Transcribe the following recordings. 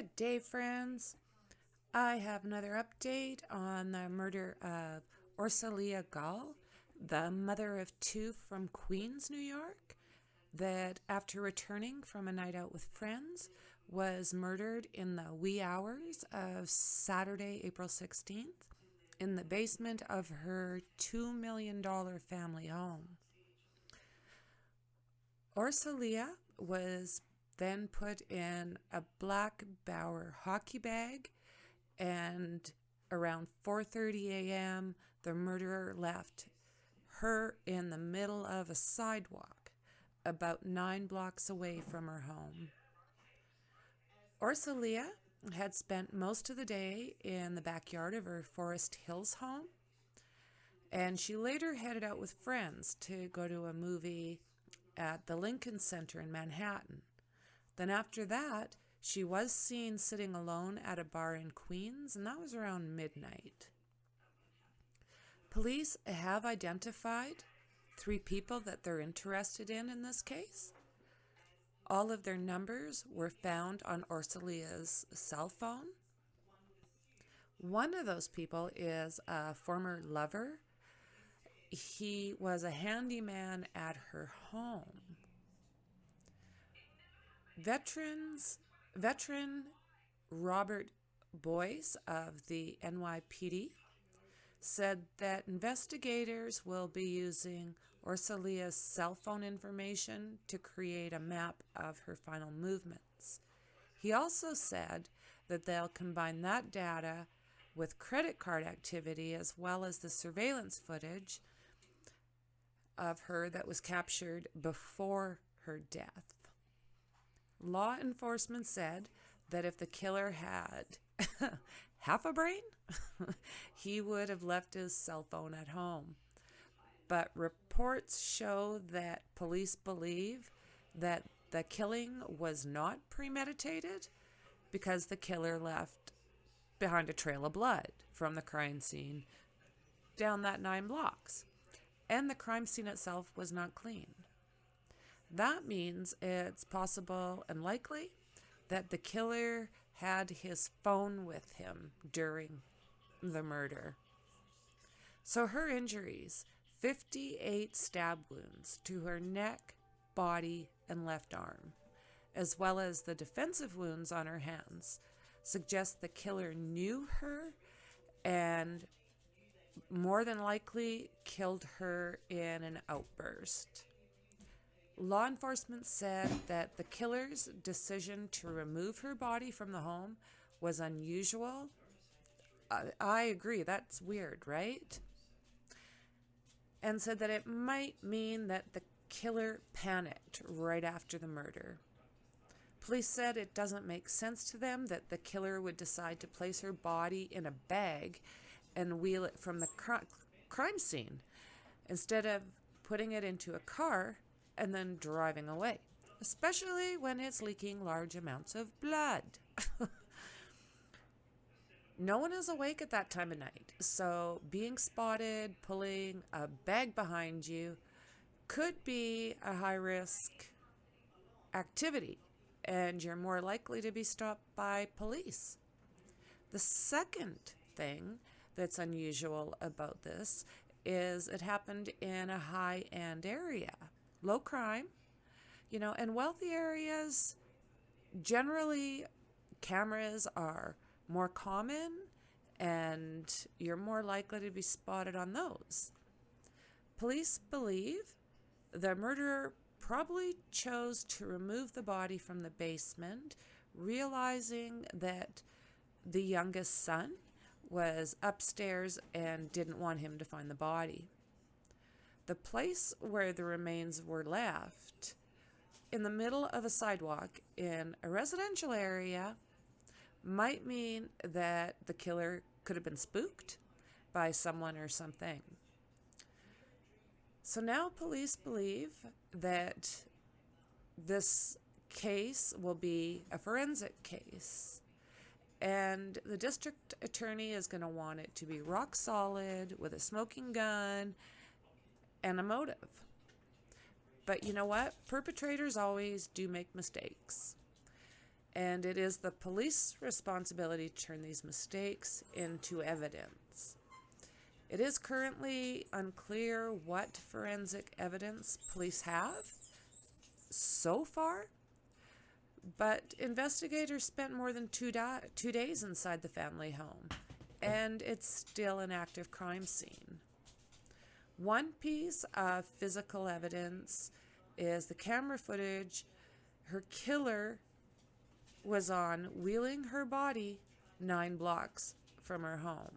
Good day, friends. I have another update on the murder of Orsolya Gaal, the mother of two from Queens, New York, that after returning from a night out with friends was murdered in the wee hours of Saturday, April 16th, in the basement of her $2 million family home. Orsolya was then put in a black Bauer hockey bag, and around 4:30 a.m. the murderer left her in the middle of a sidewalk about 9 blocks away from her home. Orsolya had spent most of the day in the backyard of her Forest Hills home, and she later headed out with friends to go to a movie at the Lincoln Center in Manhattan. Then after that, she was seen sitting alone at a bar in Queens, and that was around midnight. Police have identified 3 people that they're interested in this case. All of their numbers were found on Orsolya's cell phone. One of those people is a former lover. He was a handyman at her home. Veteran Robert Boyce of the NYPD said that investigators will be using Orsolya's cell phone information to create a map of her final movements. He also said that they'll combine that data with credit card activity as well as the surveillance footage of her that was captured before her death. Law enforcement said that if the killer had half a brain, he would have left his cell phone at home. But reports show that police believe that the killing was not premeditated because the killer left behind a trail of blood from the crime scene down that 9 blocks. And the crime scene itself was not clean. That means it's possible and likely that the killer had his phone with him during the murder. So her injuries, 58 stab wounds to her neck, body, and left arm, as well as the defensive wounds on her hands, suggest the killer knew her and more than likely killed her in an outburst. Law enforcement said that the killer's decision to remove her body from the home was unusual. I agree, that's weird, right? And said that it might mean that the killer panicked right after the murder. Police said it doesn't make sense to them that the killer would decide to place her body in a bag and wheel it from the crime scene instead of putting it into a car and then driving away, especially when it's leaking large amounts of blood. No one is awake at that time of night, so being spotted pulling a bag behind you could be a high-risk activity, and you're more likely to be stopped by police. The second thing that's unusual about this is it happened in a high-end area. Low crime, and wealthy areas, generally cameras are more common and you're more likely to be spotted on those. Police believe the murderer probably chose to remove the body from the basement, realizing that the youngest son was upstairs and didn't want him to find the body. The place where the remains were left, in the middle of a sidewalk in a residential area, might mean that the killer could have been spooked by someone or something. So now police believe that this case will be a forensic case, and the district attorney is going to want it to be rock solid with a smoking gun and a motive. But you know what? Perpetrators always do make mistakes. and it is the police's responsibility to turn these mistakes into evidence. It is currently unclear what forensic evidence police have so far, but investigators spent more than 2 days inside the family home, and it's still an active crime scene. One piece of physical evidence is the camera footage her killer was on wheeling her body 9 blocks from her home.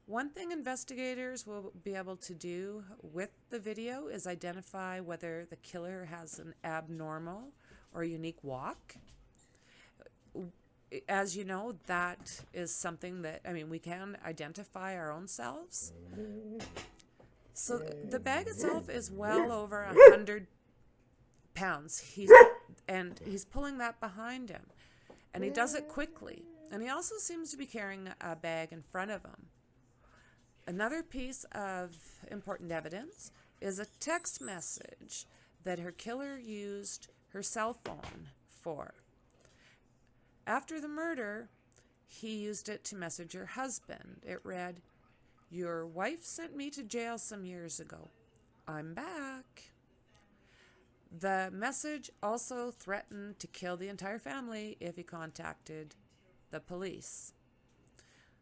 One thing investigators will be able to do with the video is identify whether the killer has an abnormal or unique walk. As you know, that is something that, we can identify our own selves. So the bag itself is well over 100 pounds. He's pulling that behind him, and he does it quickly. And he also seems to be carrying a bag in front of him. Another piece of important evidence is a text message that her killer used her cell phone for. After the murder, he used it to message her husband. It read, "Your wife sent me to jail some years ago. I'm back." The message also threatened to kill the entire family if he contacted the police.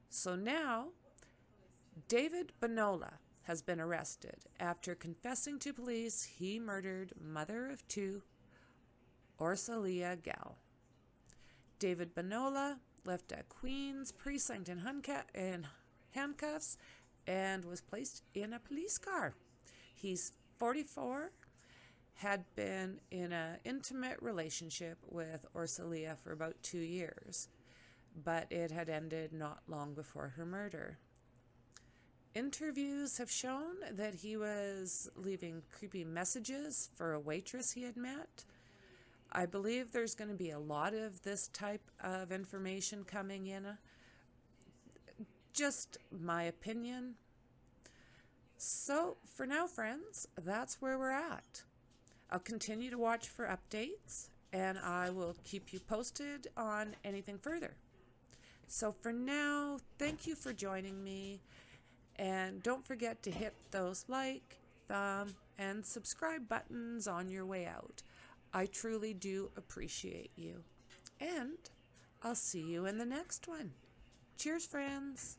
So now, David Bonola has been arrested after confessing to police he murdered mother of 2, Orsolya Gaal. David Bonola left a Queens precinct in handcuffs and was placed in a police car. He's 44, had been in an intimate relationship with Orsolya for about 2 years, but it had ended not long before her murder. Interviews have shown that he was leaving creepy messages for a waitress he had met. I believe there's going to be a lot of this type of information coming in. Just my opinion. So, for now, friends, that's where we're at. I'll continue to watch for updates, and I will keep you posted on anything further. So for now, thank you for joining me. And don't forget to hit those like, thumb, and subscribe buttons on your way out. I truly do appreciate you. And I'll see you in the next one. Cheers, friends.